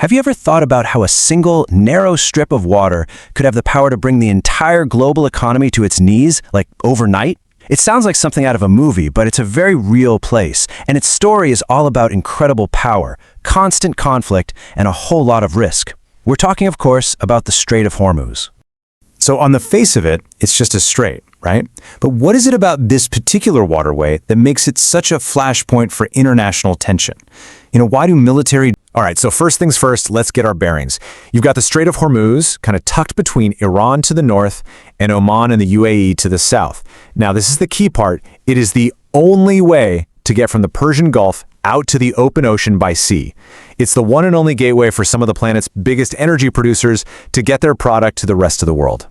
Have you ever thought about how a single, narrow strip of water could have the power to bring the entire global economy to its knees, like overnight? It sounds like something out of a movie, but it's a very real place, and its story is all about incredible power, constant conflict, and a whole lot of risk. We're talking, of course, about the Strait of Hormuz. So on the face of it, it's just a strait, right? But what is it about this particular waterway that makes it such a flashpoint for international tension? Why do military... All right, so first things first, let's get our bearings. You've got the Strait of Hormuz, kind of tucked between Iran to the north and Oman and the UAE to the south. Now, this is the key part. It is the only way to get from the Persian Gulf out to the open ocean by sea. It's the one and only gateway for some of the planet's biggest energy producers to get their product to the rest of the world.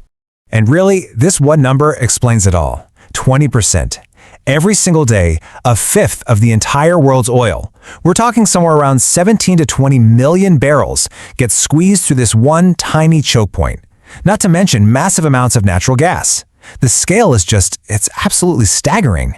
And really, this one number explains it all. 20%. Every single day, a fifth of the entire world's oil, we're talking somewhere around 17 to 20 million barrels, gets squeezed through this one tiny choke point. Not to mention massive amounts of natural gas. The scale is it's absolutely staggering.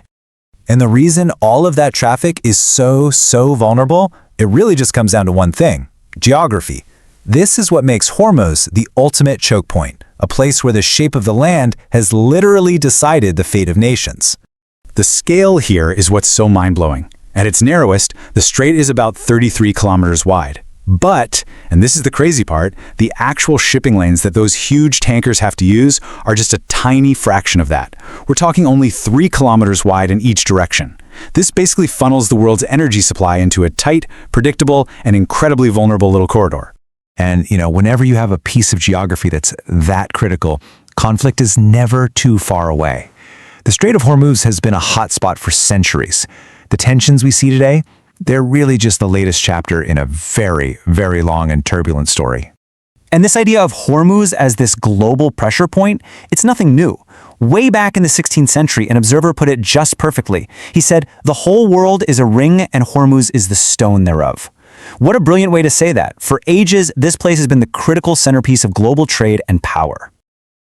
And the reason all of that traffic is so vulnerable, it really just comes down to one thing: geography. This is what makes Hormuz the ultimate choke point, a place where the shape of the land has literally decided the fate of nations. The scale here is what's so mind-blowing. At its narrowest, the strait is about 33 kilometers wide. But, and this is the crazy part, the actual shipping lanes that those huge tankers have to use are just a tiny fraction of that. We're talking only 3 kilometers wide in each direction. This basically funnels the world's energy supply into a tight, predictable, and incredibly vulnerable little corridor. And, whenever you have a piece of geography that's that critical, conflict is never too far away. The Strait of Hormuz has been a hotspot for centuries. The tensions we see today, they're really just the latest chapter in a very, very long and turbulent story. And this idea of Hormuz as this global pressure point, it's nothing new. Way back in the 16th century, an observer put it just perfectly. He said, "The whole world is a ring and Hormuz is the stone thereof." What a brilliant way to say that. For ages, this place has been the critical centerpiece of global trade and power.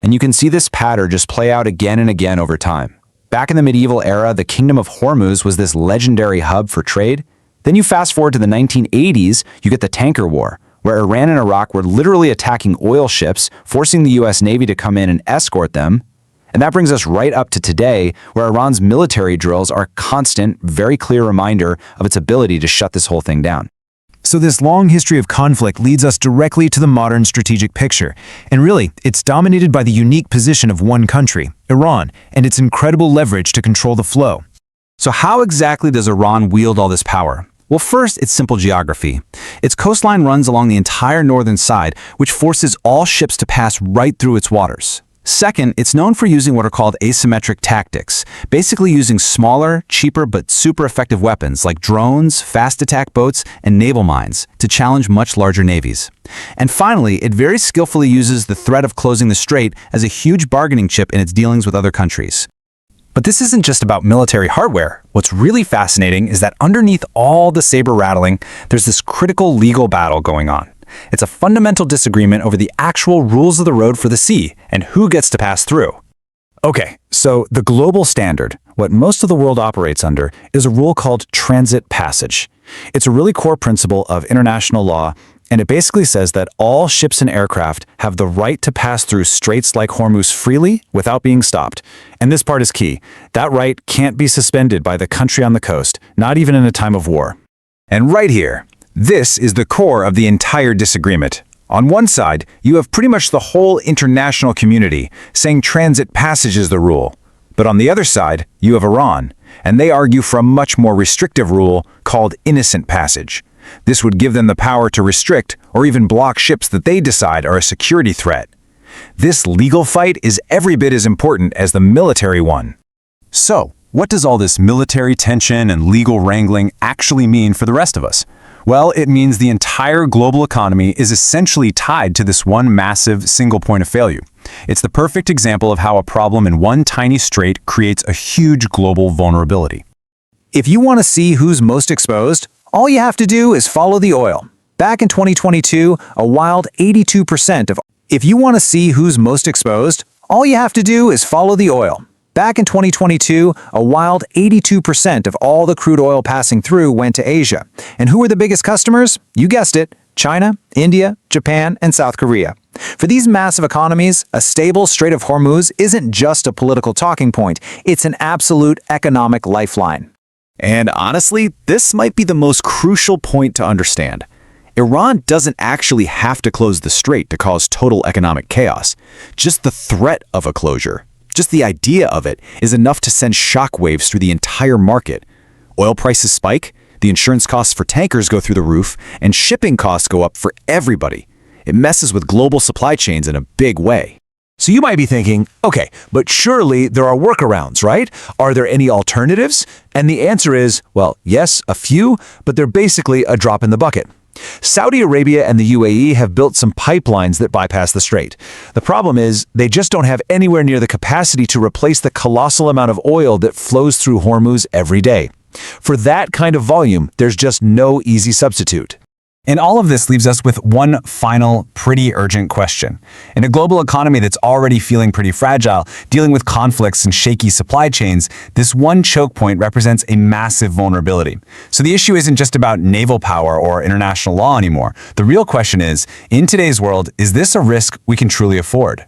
And you can see this pattern just play out again and again over time. Back in the medieval era, the Kingdom of Hormuz was this legendary hub for trade. Then you fast forward to the 1980s, you get the tanker war, where Iran and Iraq were literally attacking oil ships, forcing the US Navy to come in and escort them. And that brings us right up to today, where Iran's military drills are a constant, very clear reminder of its ability to shut this whole thing down. So this long history of conflict leads us directly to the modern strategic picture. And really, it's dominated by the unique position of one country, Iran, and its incredible leverage to control the flow. So how exactly does Iran wield all this power? Well, first, it's simple geography. Its coastline runs along the entire northern side, which forces all ships to pass right through its waters. Second, it's known for using what are called asymmetric tactics, basically using smaller, cheaper, but super effective weapons like drones, fast attack boats, and naval mines to challenge much larger navies. And finally, it very skillfully uses the threat of closing the strait as a huge bargaining chip in its dealings with other countries. But this isn't just about military hardware. What's really fascinating is that underneath all the saber rattling, there's this critical legal battle going on. It's a fundamental disagreement over the actual rules of the road for the sea and who gets to pass through. Okay, so the global standard, what most of the world operates under, is a rule called transit passage. It's a really core principle of international law, and it basically says that all ships and aircraft have the right to pass through straits like Hormuz freely without being stopped. And this part is key. That right can't be suspended by the country on the coast, not even in a time of war. And right here, this is the core of the entire disagreement. On one side, you have pretty much the whole international community saying transit passage is the rule. But on the other side, you have Iran, and they argue for a much more restrictive rule called innocent passage. This would give them the power to restrict or even block ships that they decide are a security threat. This legal fight is every bit as important as the military one. So, what does all this military tension and legal wrangling actually mean for the rest of us? Well, it means the entire global economy is essentially tied to this one massive single point of failure. It's the perfect example of how a problem in one tiny strait creates a huge global vulnerability. If you want to see who's most exposed, all you have to do is follow the oil. Back in 2022, a wild 82% of... If you want to see who's most exposed, all you have to do is follow the oil. Back in 2022, a wild 82% of all the crude oil passing through went to Asia. And who were the biggest customers? You guessed it, China, India, Japan, and South Korea. For these massive economies, a stable Strait of Hormuz isn't just a political talking point, it's an absolute economic lifeline. And honestly, this might be the most crucial point to understand. Iran doesn't actually have to close the strait to cause total economic chaos. Just the threat of a closure, just the idea of it, is enough to send shockwaves through the entire market. Oil prices spike, the insurance costs for tankers go through the roof, and shipping costs go up for everybody. It messes with global supply chains in a big way. So you might be thinking, okay, but surely there are workarounds, right? Are there any alternatives? And the answer is, well, yes, a few, but they're basically a drop in the bucket. Saudi Arabia and the UAE have built some pipelines that bypass the strait. The problem is they just don't have anywhere near the capacity to replace the colossal amount of oil that flows through Hormuz every day. For that kind of volume, there's just no easy substitute. And all of this leaves us with one final, pretty urgent question. In a global economy that's already feeling pretty fragile, dealing with conflicts and shaky supply chains, this one choke point represents a massive vulnerability. So the issue isn't just about naval power or international law anymore. The real question is, in today's world, is this a risk we can truly afford?